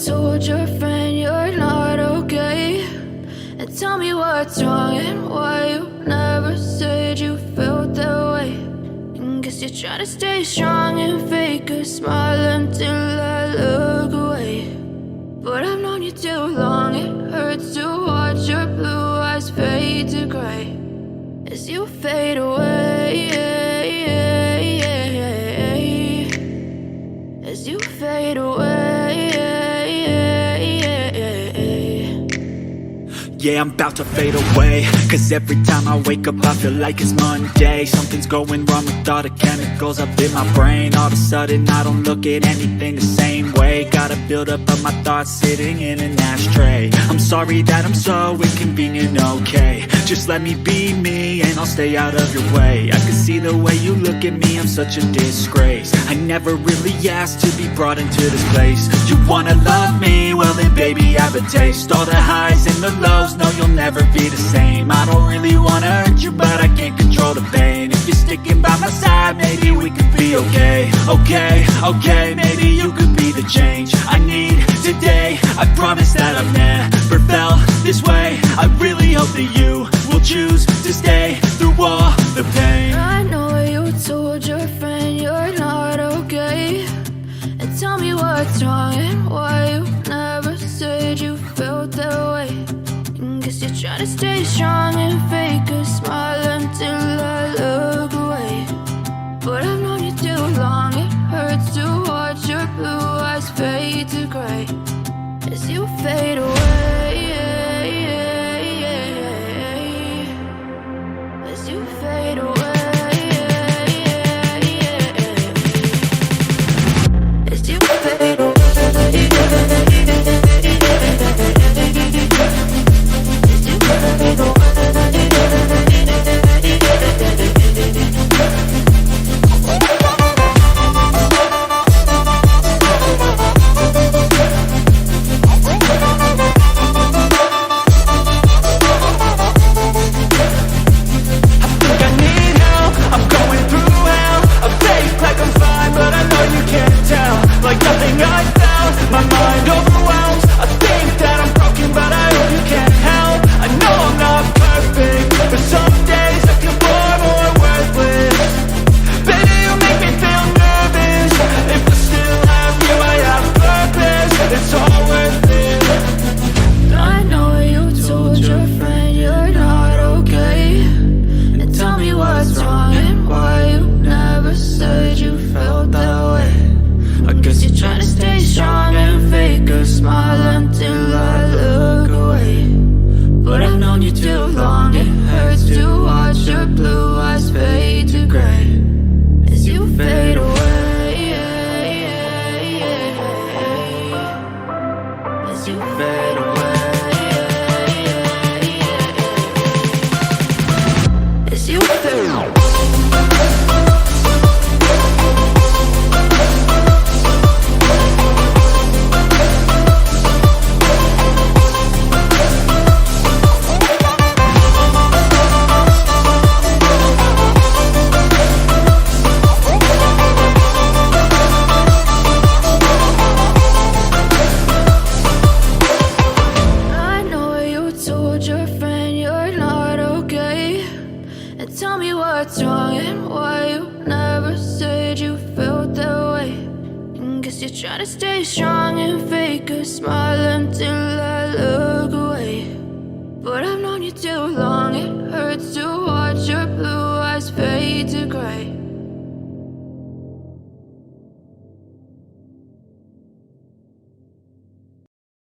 told your friend you're not okay, and tell me what's wrong and why you never said you felt that way. And guess you're trying to stay strong and fake a smile until I look away. But I've known you too long, it hurts to watch your blue eyes fade to gray as you fade away, as you fade away. Yeah, I'm about to fade away, cause every time I wake up I feel like it's Monday. Something's going wrong with all the chemicals up in my brain. All of a sudden I don't look at anything the same way. Gotta build up of my thoughts sitting in an ashtray. I'm sorry that I'm so inconvenient, okay. Just let me be me and I'll stay out of your way. I can see the way you look at me, I'm such a disgrace. I never really asked to be brought into this place. You wanna love me? Well then baby I have a taste. All the highs and the lows, no you'll never be the same. I don't really wanna hurt you but I can't control the pain. If you're sticking by my side maybe we could be okay. Okay, maybe you could be the change I need today. I promise that I've never felt this way. I really hope that you will choose to stay through all the pain. I know you told your friend you're not okay, and tell me what's wrong and why you never said you felt that way. And guess you're trying to stay strong and fake a smile until I look away. But I've known you too long, it hurts to watch your blue eyes fade to gray as you fade away, as you fade away, as you fade away. Tell me what's wrong and why you never said you felt that way. And guess you're trying to stay strong and fake a smile until I look away. But I've known you too long.